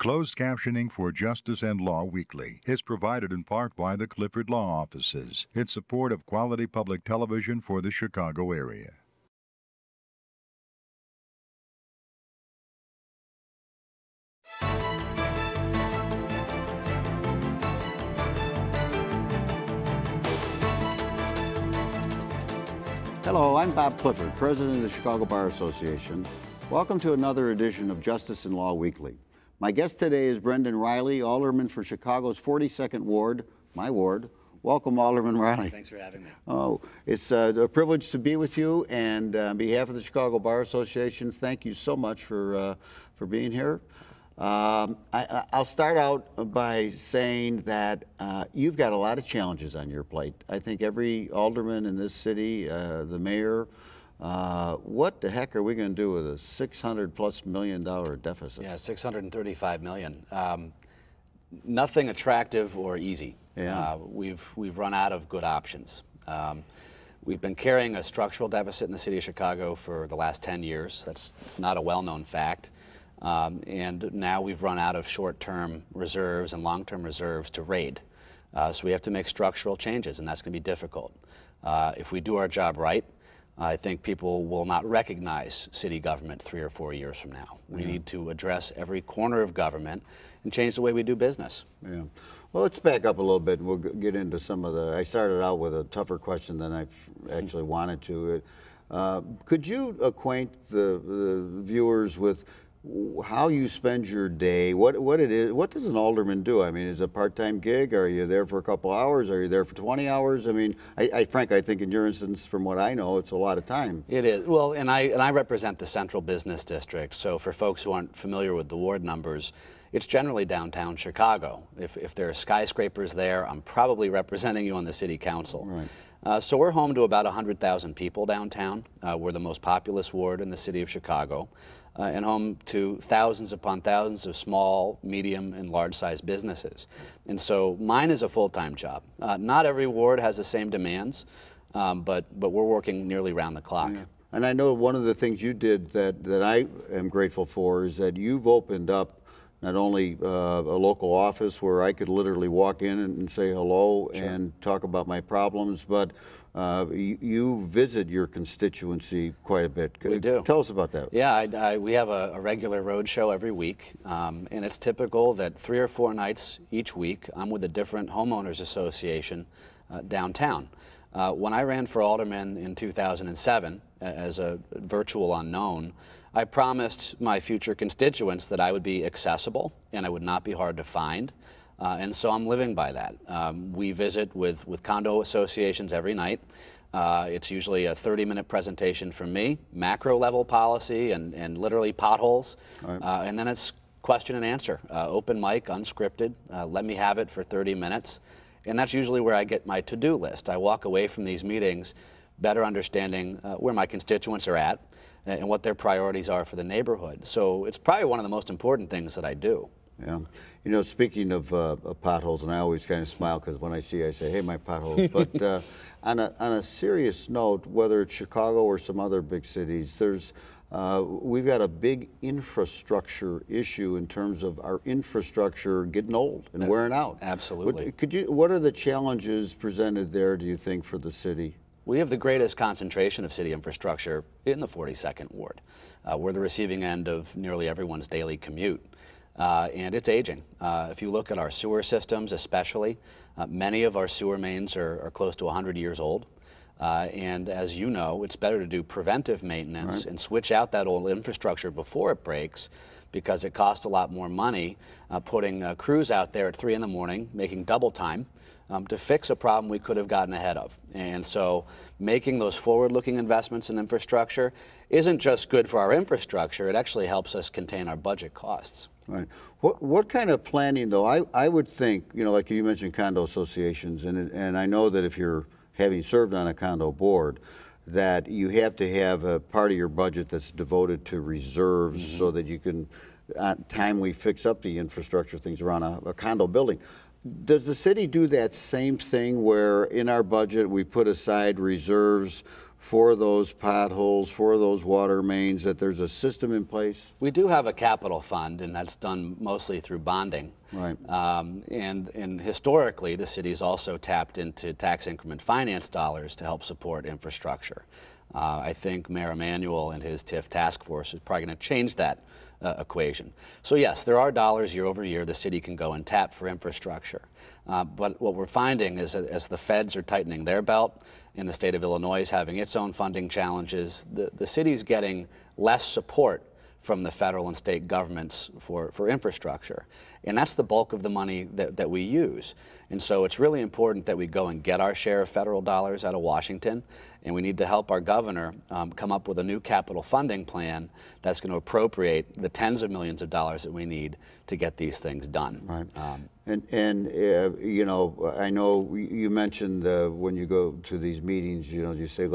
Closed captioning for Justice and Law Weekly is provided in part by the Clifford Law Offices in support of quality public television for the Chicago area. Hello, I'm Bob Clifford, President of the Chicago Bar Association. Welcome to another edition of Justice and Law Weekly. My guest today is Brendan Reilly, Alderman for Chicago's 42nd Ward, my ward. Welcome, Alderman Reilly. Thanks for having me. Oh, it's a privilege to be with you, and on behalf of the Chicago Bar Association, thank you so much for being here. I'll start out by saying that you've got a lot of challenges on your plate. I think every alderman in this city, the mayor, what the heck are we going to do with a $600+ million deficit? Yeah, $635 million. Nothing attractive or easy. Yeah. We've run out of good options. We've been carrying a structural deficit in the city of Chicago for the last 10 years. That's not a well-known fact. And now we've run out of short-term reserves and long-term reserves to raid. So we have to make structural changes, and that's going to be difficult. If we do our job right, I think people will not recognize city government 3 or 4 years from now. We need to address every corner of government and change the way we do business. Yeah. Well, let's back up a little bit and we'll get into some of the, I started out with a tougher question than I actually wanted to. Could you acquaint the viewers with how you spend your day, what it is, what does an alderman do? I mean, is it a part-time gig? Are you there for a couple hours? Are you there for 20 hours? I mean, frankly, I think in your instance, from what I know, it's a lot of time. It is. Well, and I represent the Central Business District, so for folks who aren't familiar with the ward numbers, it's generally downtown Chicago. If there are skyscrapers there, I'm probably representing you on the city council. Right. So we're home to about 100,000 people downtown. We're the most populous ward in the city of Chicago. And home to thousands upon thousands of small, medium, and large-sized businesses. And so mine is a full-time job. Not every ward has the same demands, but we're working nearly round the clock. Yeah. And I know one of the things you did that I am grateful for is that you've opened up not only a local office where I could literally walk in and say hello and talk about my problems, but you visit your constituency quite a bit. We do. Tell us about that. Yeah, we have a regular road show every week, and it's typical that 3 or 4 nights each week I'm with a different homeowners association downtown. When I ran for alderman in 2007 as a virtual unknown, I promised my future constituents that I would be accessible and I would not be hard to find. And so I'm living by that. We visit with condo associations every night. It's usually a 30-minute presentation from me, macro level policy and literally potholes. Right. And then it's question and answer, open mic, unscripted. Let me have it for 30 minutes. And that's usually where I get my to-do list. I walk away from these meetings better understanding where my constituents are at and what their priorities are for the neighborhood. So it's probably one of the most important things that I do. Yeah. You know, speaking of potholes, and I always kind of smile because when I see, I say, hey, my potholes. But on a serious note, whether it's Chicago or some other big cities, we've got a big infrastructure issue in terms of our infrastructure getting old and wearing out. Absolutely. What are the challenges presented there, do you think, for the city? We have the greatest concentration of city infrastructure in the 42nd Ward. We're the receiving end of nearly everyone's daily commute. And it's aging. If you look at our sewer systems especially, many of our sewer mains are close to 100 years old. And as you know, it's better to do preventive maintenance and switch out that old infrastructure before it breaks, because it costs a lot more money putting crews out there at 3 in the morning, making double time, to fix a problem we could have gotten ahead of. And so making those forward-looking investments in infrastructure isn't just good for our infrastructure, it actually helps us contain our budget costs. Right. What kind of planning, though? I would think, you know, like you mentioned condo associations, and I know that if you're having served on a condo board, that you have to have a part of your budget that's devoted to reserves so that you can timely fix up the infrastructure things around a condo building. Does the city do that same thing where in our budget we put aside reserves for those potholes, for those water mains, that there's a system in place? We do have a capital fund, and that's done mostly through bonding. Right. And historically, the city's also tapped into tax increment finance dollars to help support infrastructure. I think Mayor Emanuel and his TIF task force is probably going to change that equation. So yes, there are dollars year over year the city can go and tap for infrastructure. But what we're finding is that as the feds are tightening their belt and the state of Illinois is having its own funding challenges, the city's getting less support from the federal and state governments for infrastructure. And that's the bulk of the money that we use. And so it's really important that we go and get our share of federal dollars out of Washington, and we need to help our governor come up with a new capital funding plan that's going to appropriate the tens of millions of dollars that we need to get these things done. Right. You know, I know you mentioned when you go to these meetings, you know, you say,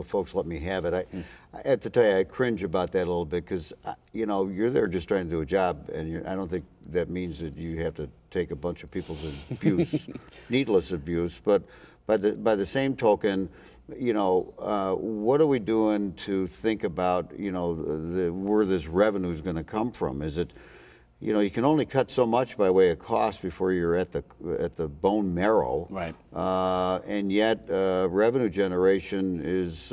folks, let me have it. I have to tell you, I cringe about that a little bit because, you know, you're there just trying to do a job, and I don't think that means that you have to take a bunch of people's abuse, needless abuse. But by the same token, you know, what are we doing to think about, you know, where this revenue is going to come from? Is it, you know, you can only cut so much by way of cost before you're at the bone marrow, right? And yet, revenue generation is,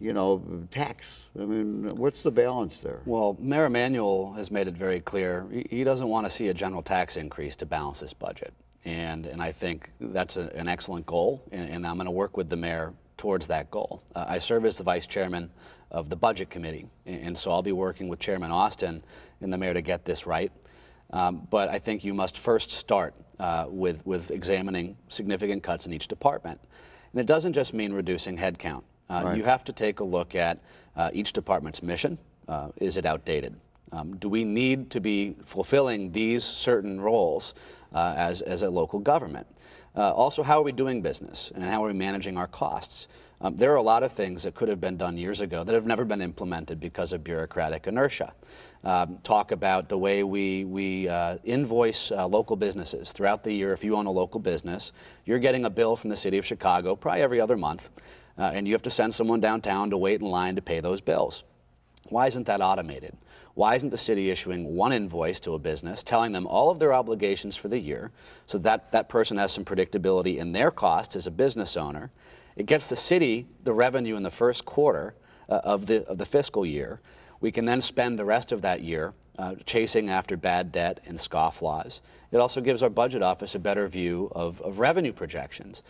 you know, tax. I mean, what's the balance there? Well, Mayor Emanuel has made it very clear he doesn't want to see a general tax increase to balance this budget, and I think that's an excellent goal, and I'm going to work with the mayor towards that goal. I serve as the vice chairman of the budget committee, and so I'll be working with Chairman Austin and the mayor to get this right. But I think you must first start with examining significant cuts in each department, and it doesn't just mean reducing headcount. Right. You have to take a look at each department's mission. Is it outdated? Do we need to be fulfilling these certain roles as a local government? Also, how are we doing business and how are we managing our costs? There are a lot of things that could have been done years ago that have never been implemented because of bureaucratic inertia. Talk about the way we invoice local businesses. Throughout the year, if you own a local business, you're getting a bill from the city of Chicago probably every other month, and you have to send someone downtown to wait in line to pay those bills. Why isn't that automated? Why isn't the city issuing one invoice to a business, telling them all of their obligations for the year, so that that person has some predictability in their costs as a business owner? It gets the city the revenue in the first quarter of the fiscal year. We can then spend the rest of that year chasing after bad debt and scofflaws. It also gives our budget office a better view of revenue projections.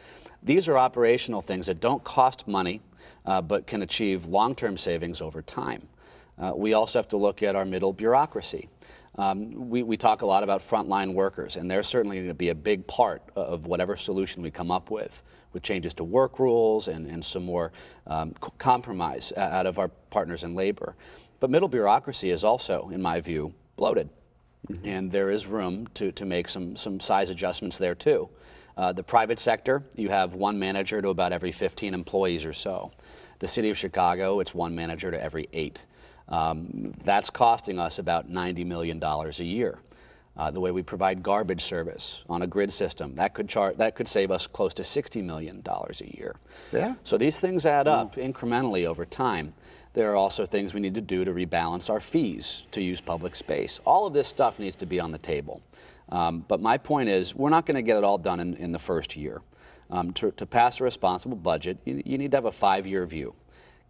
These are operational things that don't cost money, but can achieve long-term savings over time. We also have to look at our middle bureaucracy. We talk a lot about frontline workers, and they're certainly going to be a big part of whatever solution we come up with changes to work rules and some more compromise out of our partners in labor. But middle bureaucracy is also, in my view, bloated. Mm-hmm. And there is room to make some size adjustments there too. The private sector, you have one manager to about every 15 employees or so. The city of Chicago, it's one manager to every 8. That's costing us about $90 million a year. The way we provide garbage service on a grid system, that could save us close to $60 million a year. Yeah. So these things add up incrementally over time. There are also things we need to do to rebalance our fees to use public space. All of this stuff needs to be on the table. But my point is, we're not going to get it all done in the first year. To pass a responsible budget, you need to have a 5-year view.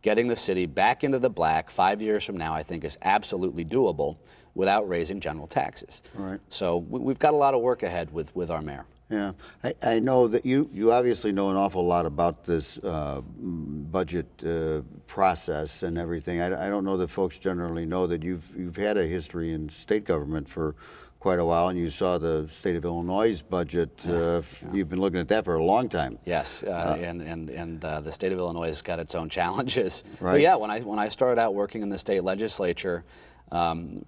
Getting the city back into the black 5 years from now, I think, is absolutely doable without raising general taxes. Right. So we've got a lot of work ahead with our mayor. Yeah, I know that you obviously know an awful lot about this budget process and everything. I don't know that folks generally know that you've had a history in state government for quite a while, and you saw the state of Illinois' budget. You've been looking at that for a long time. Yes, and the state of Illinois has got its own challenges. Right. But yeah, when I started out working in the state legislature,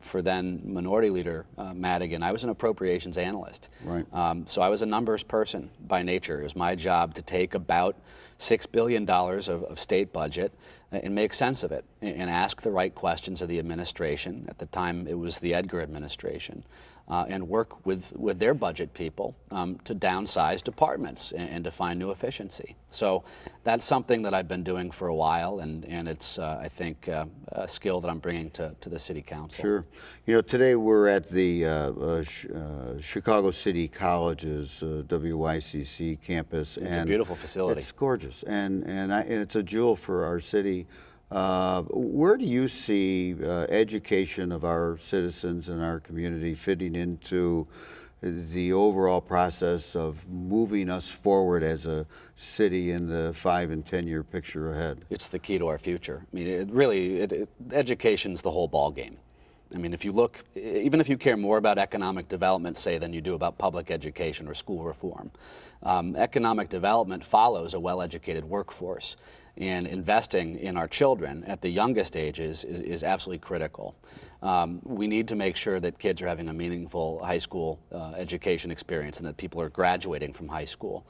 for then Minority Leader Madigan, I was an appropriations analyst. Right. So I was a numbers person by nature. It was my job to take about $6 billion of state budget and make sense of it and ask the right questions of the administration. At the time, it was the Edgar administration. And work with their budget people to downsize departments and to find new efficiency. So that's something that I've been doing for a while, and it's, I think, a skill that I'm bringing to the City Council. Sure. You know, today we're at the Chicago City College's WYCC campus. It's a beautiful facility. It's gorgeous, and it's a jewel for our city. Where do you see education of our citizens and our community fitting into the overall process of moving us forward as a city in the 5- and 10-year picture ahead? It's the key to our future. I mean, education's the whole ball game. I mean, if you look, even if you care more about economic development, say, than you do about public education or school reform, economic development follows a well-educated workforce. And investing in our children at the youngest ages is absolutely critical. We need to make sure that kids are having a meaningful high school education experience and that people are graduating from high school.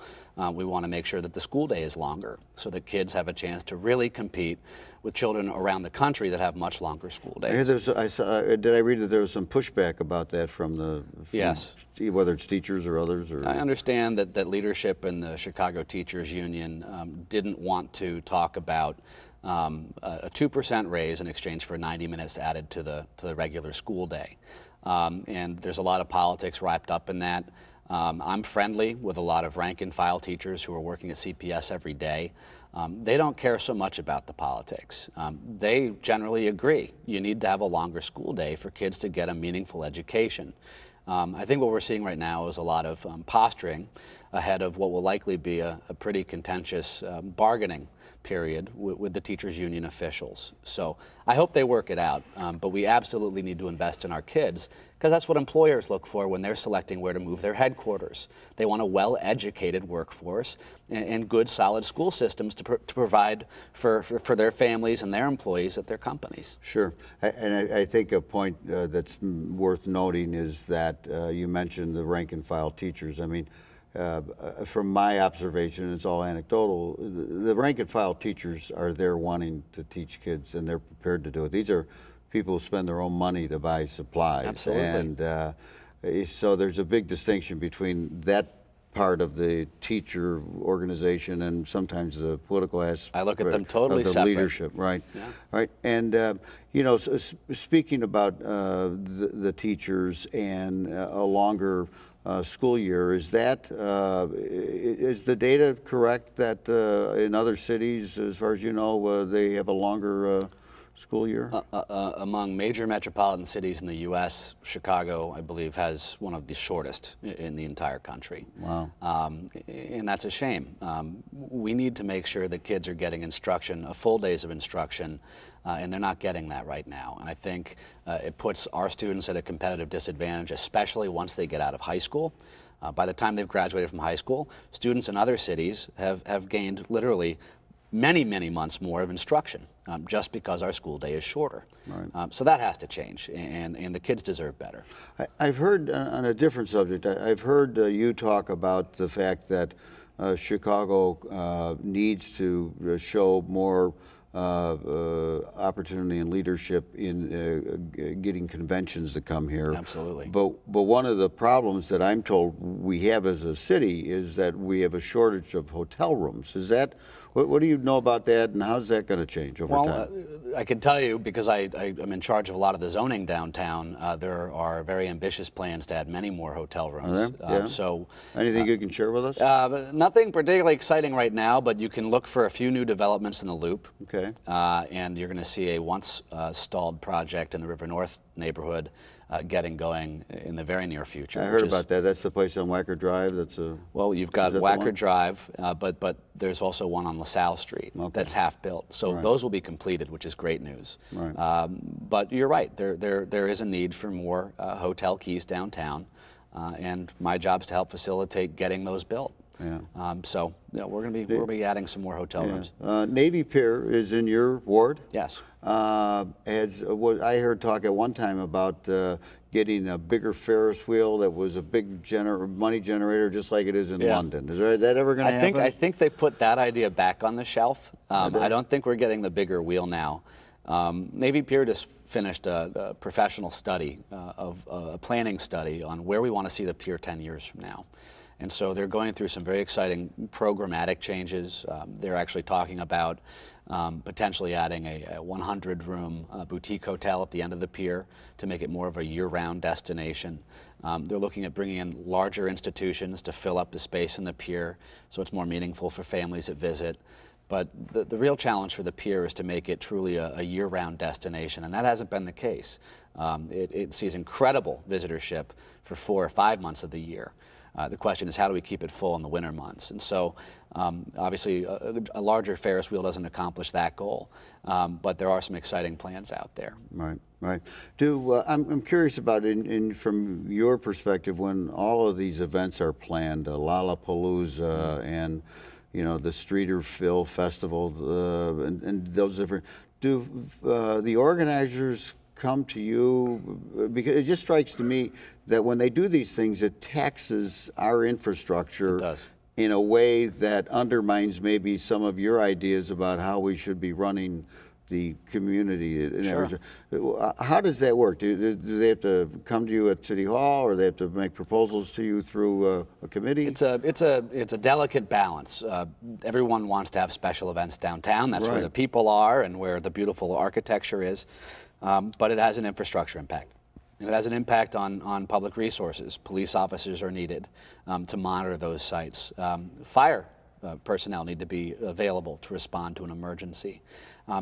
We want to make sure that the school day is longer so that kids have a chance to really compete with children around the country that have much longer school days. Did I read that there was some pushback about that from yes, whether it's teachers or others? Or? I understand that leadership in the Chicago Teachers Union didn't want to talk about a 2% raise in exchange for 90 minutes added to the regular school day. And there's a lot of politics wrapped up in that. I'm friendly with a lot of rank and file teachers who are working at CPS every day. They don't care so much about the politics. They generally agree you need to have a longer school day for kids to get a meaningful education. I think what we're seeing right now is a lot of posturing ahead of what will likely be a pretty contentious bargaining period with the teachers union officials. So I hope they work it out, but we absolutely need to invest in our kids because that's what employers look for when they're selecting where to move their headquarters. They want a well-educated workforce and good, solid school systems to provide for their families and their employees at their companies. Sure. And I think a point that's worth noting is that you mentioned the rank and file teachers. I mean, from my observation, it's all anecdotal, the rank and file teachers are there wanting to teach kids and they're prepared to do it. These are people who spend their own money to buy supplies. Absolutely. And so there's a big distinction between that part of the teacher organization and sometimes the political aspect. I look at them totally of the separate. Leadership, right? Yeah. Right. And you know, speaking about the teachers and a longer school year, is that is the data correct that in other cities, as far as you know, they have a longer school year? Among major metropolitan cities in the U.S., Chicago, I believe, has one of the shortest in the entire country. Wow. And that's a shame. We need to make sure that kids are getting instruction, a full days of instruction, and they're not getting that right now. And I think it puts our students at a competitive disadvantage, especially once they get out of high school. By the time they've graduated from high school, students in other cities have gained literally many, many months more of instruction just because our school day is shorter. Right. So that has to change, and the kids deserve better. I've heard, on a different subject, I've heard you talk about the fact that Chicago needs to show more opportunity and leadership in getting conventions to come here. Absolutely. But one of the problems that I'm told we have as a city is that we have a shortage of hotel rooms. Is that, what do you know about that, and how's that going to change over time? I can tell you, because I'm in charge of a lot of the zoning downtown, there are very ambitious plans to add many more hotel rooms. Yeah. So, anything you can share with us? Nothing particularly exciting right now, but you can look for a few new developments in the Loop. Okay. And you're going to see a once stalled project in the River North neighborhood getting going in the very near future. I heard about that. That's the place on Wacker Drive. That's a. Well, you've got Wacker Drive, but there's also one on LaSalle Street that's half built. So those will be completed, which is great news. Right. But you're right. There is a need for more hotel keys downtown, and my job is to help facilitate getting those built. Yeah. So we're going to be adding some more hotel rooms. Navy Pier is in your ward. Yes. I heard talk at one time about getting a bigger Ferris wheel that was a big money generator, just like it is in London. Is that ever going to happen? I think they put that idea back on the shelf. I don't think we're getting the bigger wheel now. Navy Pier just finished a professional study, a planning study on where we want to see the pier 10 years from now. And so they're going through some very exciting programmatic changes. They're actually talking about potentially adding a 100-room boutique hotel at the end of the pier to make it more of a year-round destination. They're looking at bringing in larger institutions to fill up the space in the pier so it's more meaningful for families that visit. But the real challenge for the pier is to make it truly a year-round destination, and that hasn't been the case. It sees incredible visitorship for 4 or 5 months of the year. The question is, how do we keep it full in the winter months? And so, obviously, a larger Ferris wheel doesn't accomplish that goal, but there are some exciting plans out there. Right, right. I'm curious about, from your perspective, when all of these events are planned, Lollapalooza and the Streeterville Festival, and those different, do the organizers come to you? Because it just strikes to me that when they do these things, it taxes our infrastructure in a way that undermines maybe some of your ideas about how we should be running the community. Sure. How does that work? Do they have to come to you at City Hall, or they have to make proposals to you through a committee? It's a delicate balance. Everyone wants to have special events downtown. That's where the people are and where the beautiful architecture is. But it has an infrastructure impact. And it has an impact on public resources. Police officers are needed to monitor those sites. Fire personnel need to be available to respond to an emergency.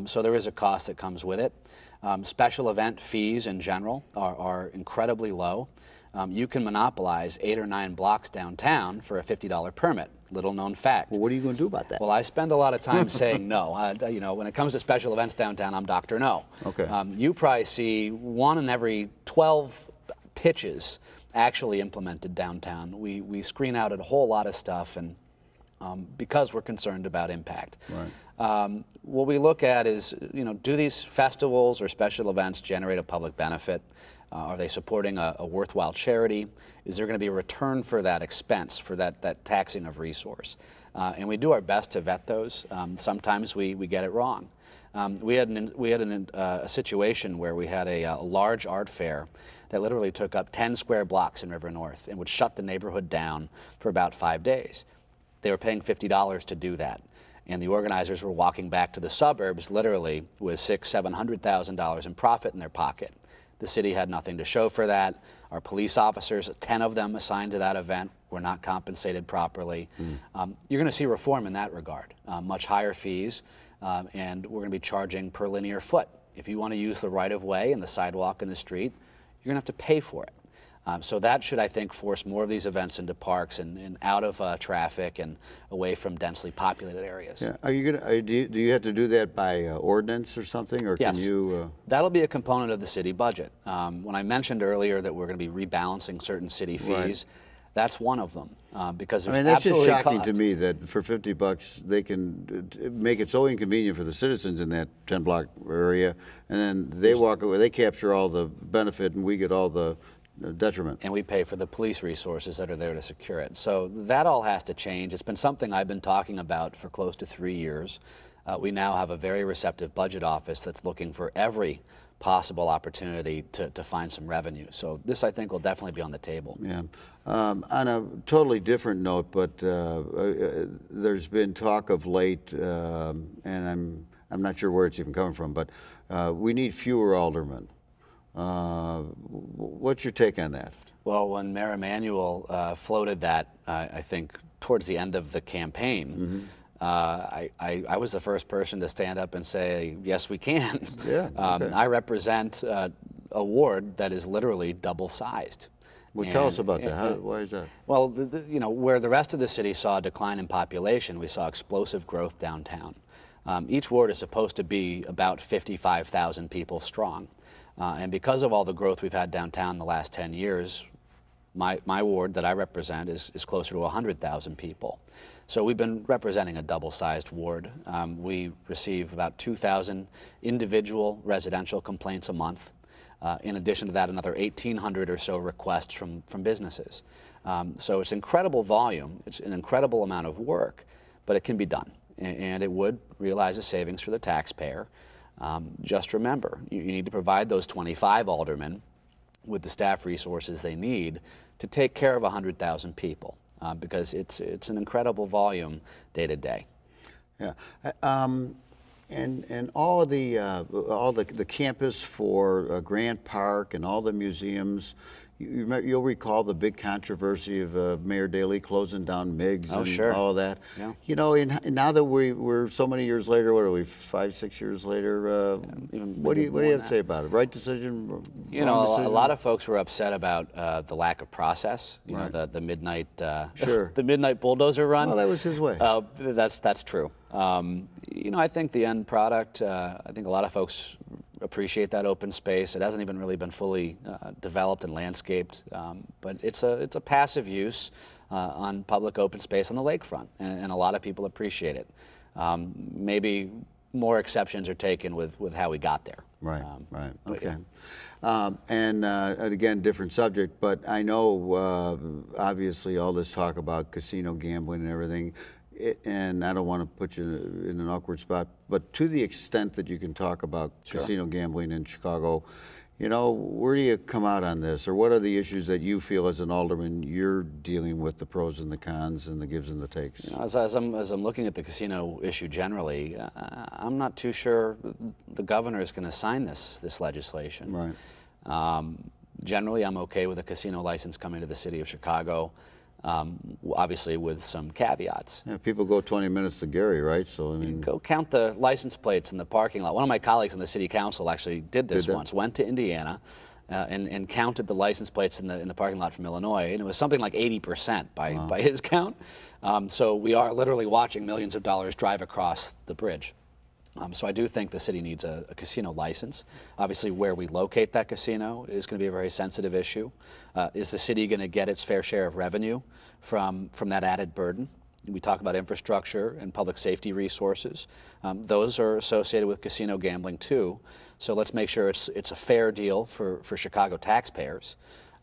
So there is a cost that comes with it. Special event fees in general are incredibly low. You can monopolize 8 or 9 blocks downtown for a $50 permit. Little known fact. Well, what are you going to do about that? Well, I spend a lot of time saying no. When it comes to special events downtown, I'm Dr. No. Okay. You probably see 1 in every 12 pitches actually implemented downtown. We screen out a whole lot of stuff, and because we're concerned about impact. Right. What we look at is, do these festivals or special events generate a public benefit? Are they supporting a worthwhile charity? Is there going to be a return for that expense, for that taxing of resource? And we do our best to vet those. Sometimes we get it wrong. We had a situation where we had a large art fair that literally took up 10 square blocks in River North and would shut the neighborhood down for about 5 days. They were paying $50 to do that. And the organizers were walking back to the suburbs literally with $600,000–700,000 in profit in their pocket. The city had nothing to show for that. Our police officers, 10 of them assigned to that event, were not compensated properly. You're going to see reform in that regard. Much higher fees, and we're going to be charging per linear foot. If you want to use the right-of-way and the sidewalk and the street, you're going to have to pay for it. So that should, I think, force more of these events into parks and out of traffic and away from densely populated areas. Yeah. Are you gonna? Do you have to do that by ordinance or something, or yes. Can you? That'll be a component of the city budget. When I mentioned earlier that we're going to be rebalancing certain city fees, that's one of them because there's that's just absolutely shocking cost. to me that for $50 they can make it so inconvenient for the citizens in that 10-block area, and then they walk away. They capture all the benefit, and we get all the detriment. And we pay for the police resources that are there to secure it. So that all has to change. It's been something I've been talking about for close to 3 years. We now have a very receptive budget office that's looking for every possible opportunity to find some revenue. So this, I think, will definitely be on the table. Yeah. On a totally different note, but there's been talk of late, and I'm not sure where it's even coming from, but we need fewer aldermen. What's your take on that? Well, when Mayor Emanuel floated that, I think towards the end of the campaign, I was the first person to stand up and say, yes, we can. Yeah, okay. I represent a ward that is literally double-sized. Well, tell us about that. Why is that? Well, where the rest of the city saw a decline in population, we saw explosive growth downtown. Each ward is supposed to be about 55,000 people strong. And because of all the growth we've had downtown the last 10 years, My ward that I represent is closer to 100,000 people. So we've been representing a double-sized ward. We receive about 2,000 individual residential complaints a month. In addition to that, another 1,800 or so requests from businesses. So it's incredible volume. It's an incredible amount of work, but it can be done. And it would realize a savings for the taxpayer. Just remember, you need to provide those 25 aldermen with the staff resources they need to take care of 100,000 people, because it's an incredible volume day to day. Yeah, and all of the campus for Grant Park and all the museums. You'll recall the big controversy of Mayor Daley closing down Miggs and sure. all of that. Yeah. You know, and now that we're so many years later, what are we, 5, 6 years later? What do you have to say about it? Right decision? You know, a lot of folks were upset about the lack of process. You right. know, the midnight sure. the midnight bulldozer run. Well, that was his way. That's true. You know, I think the end product. I think a lot of folks appreciate that open space. It hasn't even really been fully developed and landscaped, but it's a passive use on public open space on the lakefront, and a lot of people appreciate it. Maybe more exceptions are taken with how we got there. Right, right, okay. Yeah. And again, different subject, but I know obviously all this talk about casino gambling and everything, and I don't want to put you in an awkward spot, but to the extent that you can talk about sure. casino gambling in Chicago, you know, where do you come out on this, or what are the issues that you feel as an alderman you're dealing with, the pros and the cons and the gives and the takes? You know, as I'm looking at the casino issue generally, I'm not too sure the governor is going to sign this legislation. Right. Generally, I'm okay with a casino license coming to the city of Chicago. Obviously with some caveats. Yeah, people go 20 minutes to Gary, right? So I mean, go count the license plates in the parking lot. One of my colleagues in the city council actually did this once. Went to Indiana and counted the license plates in the parking lot from Illinois, and it was something like 80% by his count. So we are literally watching millions of dollars drive across the bridge. So I do think the city needs a casino license. Obviously, where we locate that casino is going to be a very sensitive issue. Is the city going to get its fair share of revenue from that added burden? We talk about infrastructure and public safety resources. Those are associated with casino gambling too. So let's make sure it's a fair deal for Chicago taxpayers.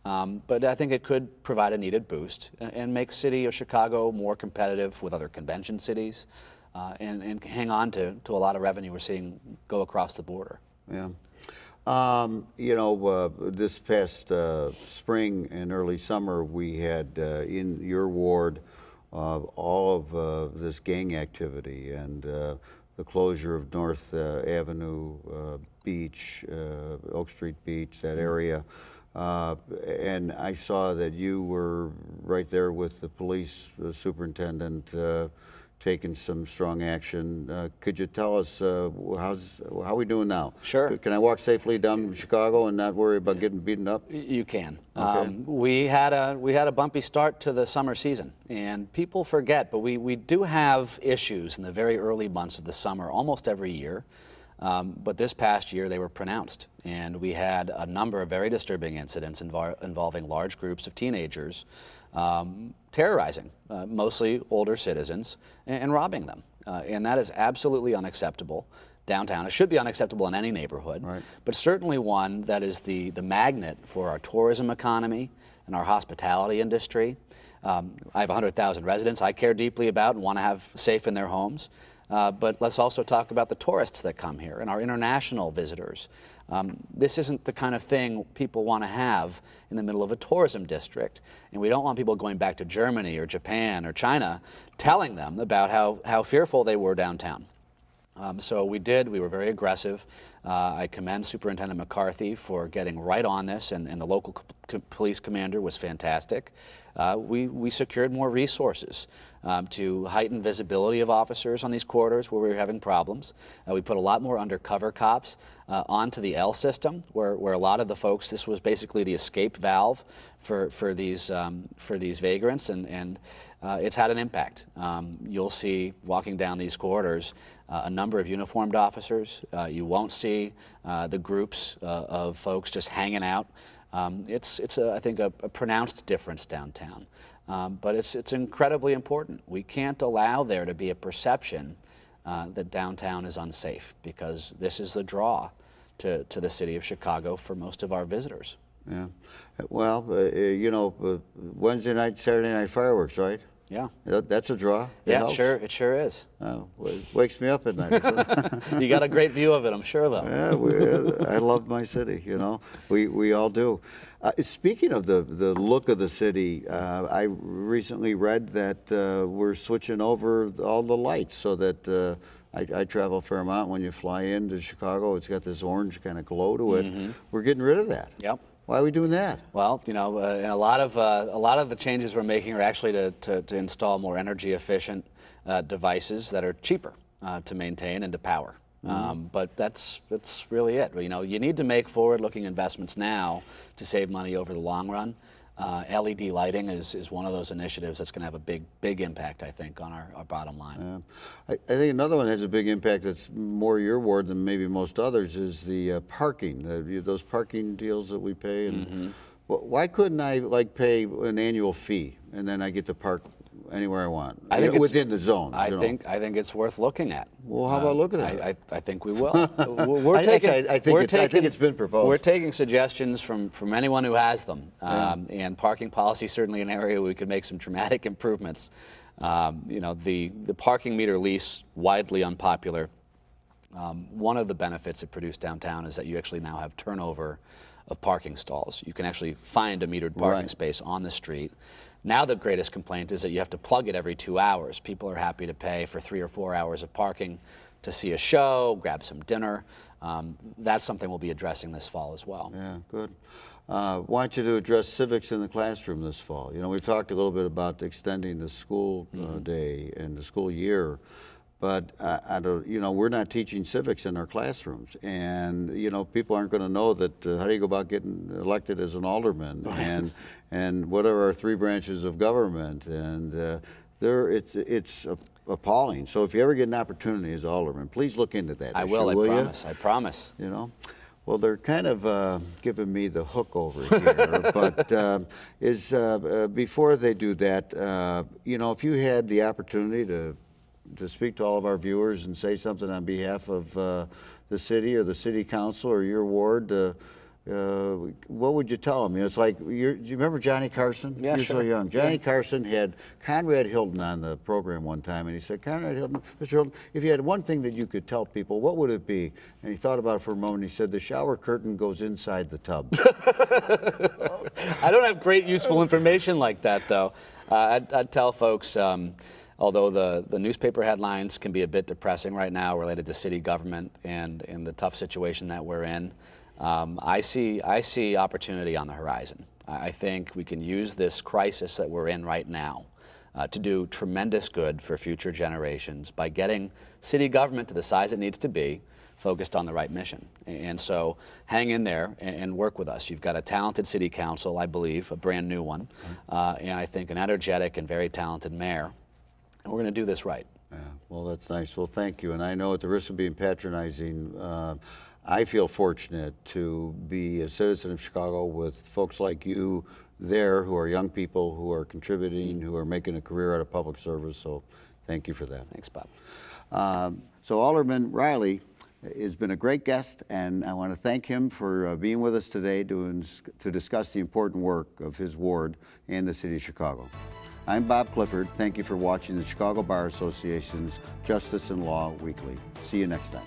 But I think it could provide a needed boost and make city of Chicago more competitive with other convention cities. And hang on to a lot of revenue we're seeing go across the border. Yeah. You know, this past spring and early summer, we had in your ward all of this gang activity and the closure of North Avenue Beach, Oak Street Beach, that area. And I saw that you were right there with the police superintendent taking some strong action. Could you tell us how are we doing now? Sure. Can I walk safely down Chicago and not worry about getting beaten up? You can. Okay. We had a bumpy start to the summer season, and people forget, but we do have issues in the very early months of the summer almost every year. But this past year they were pronounced, and we had a number of very disturbing incidents involving large groups of teenagers terrorizing mostly older citizens and robbing them. And that is absolutely unacceptable downtown. It should be unacceptable in any neighborhood, right, but certainly one that is the magnet for our tourism economy and our hospitality industry. I have 100,000 residents I care deeply about and want to have safe in their homes. But let's also talk about the tourists that come here and our international visitors. This isn't the kind of thing people want to have in the middle of a tourism district. And we don't want people going back to Germany or Japan or China telling them about how fearful they were downtown. So we were very aggressive. I commend Superintendent McCarthy for getting right on this, and the local police commander was fantastic. We secured more resources to heighten visibility of officers on these corridors where we were having problems. We put a lot more undercover cops onto the L system, where a lot of the folks, this was basically the escape valve for these vagrants, and it's had an impact. You'll see walking down these corridors a number of uniformed officers. You won't see the groups of folks just hanging out I think, a pronounced difference downtown. But it's incredibly important. We can't allow there to be a perception that downtown is unsafe, because this is the draw to the city of Chicago for most of our visitors. Yeah. Well, you know, Wednesday night, Saturday night fireworks, right? Yeah. That's a draw. Yeah, it sure is. Well, it wakes me up at night. You got a great view of it, I'm sure, though. Yeah, I love my city, you know. We all do. Speaking of the look of the city, I recently read that we're switching over all the lights so that I travel a fair amount. When you fly into Chicago, it's got this orange kind of glow to it. Mm-hmm. We're getting rid of that. Yep. Why are we doing that? Well, you know, and a lot of the changes we're making are actually to install more energy efficient devices that are cheaper to maintain and to power. Mm-hmm. But that's really it. You know, you need to make forward-looking investments now to save money over the long run. LED lighting is one of those initiatives that's going to have a big impact, I think, on our bottom line. I think another one has a big impact that's more your ward than maybe most others is the parking, those parking deals that we pay. And mm-hmm. Why couldn't I pay an annual fee and then I get to park anywhere I want? I think within the zone. I think it's worth looking at. Well, how about looking at it? I think we will. I think it's been proposed. We're taking suggestions from anyone who has them, and parking policy is certainly an area where we could make some dramatic improvements. You know, the parking meter lease, widely unpopular. One of the benefits it produced downtown is that you actually now have turnover of parking stalls. You can actually find a metered parking space on the street. Now the greatest complaint is that you have to plug it every 2 hours. People are happy to pay for 3 or 4 hours of parking to see a show, grab some dinner. That's something we'll be addressing this fall as well. Yeah, good. Want you to address civics in the classroom this fall. You know, we've talked a little bit about extending the school day and the school year. But you know, we're not teaching civics in our classrooms, and you know, people aren't going to know that. How do you go about getting elected as an alderman, and what are our 3 branches of government? And it's appalling. So if you ever get an opportunity as alderman, please look into that. I will. I promise. I promise. You know. Well, they're kind of giving me the hook over here, but before they do that, you know, if you had the opportunity to speak to all of our viewers and say something on behalf of the city or the city council or your ward, what would you tell them? You know, it's like, do you remember Johnny Carson? Yeah, You're so young. Johnny Carson had Conrad Hilton on the program one time, and he said, Conrad Hilton, Mr. Hilton, if you had one thing that you could tell people, what would it be? And he thought about it for a moment. He said, the shower curtain goes inside the tub. I don't have great useful information like that, though. I'd tell folks, although the newspaper headlines can be a bit depressing right now related to city government and in the tough situation that we're in, I see opportunity on the horizon. I think we can use this crisis that we're in right now to do tremendous good for future generations by getting city government to the size it needs to be, focused on the right mission. And so hang in there and work with us. You've got a talented city council, I believe, a brand new one, and I think an energetic and very talented mayor. And we're going to do this right. Yeah, well, that's nice. Well, thank you. And I know at the risk of being patronizing, I feel fortunate to be a citizen of Chicago with folks like you there who are young people who are contributing, who are making a career out of public service. So thank you for that. Thanks, Bob. So Alderman Reilly has been a great guest, and I want to thank him for being with us today to discuss the important work of his ward and the city of Chicago. I'm Bob Clifford. Thank you for watching the Chicago Bar Association's Justice and Law Weekly. See you next time.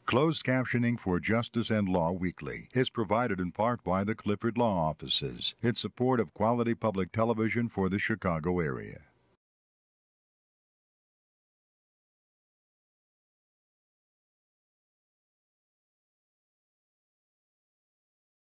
Closed captioning for Justice and Law Weekly is provided in part by the Clifford Law Offices in support of quality public television for the Chicago area.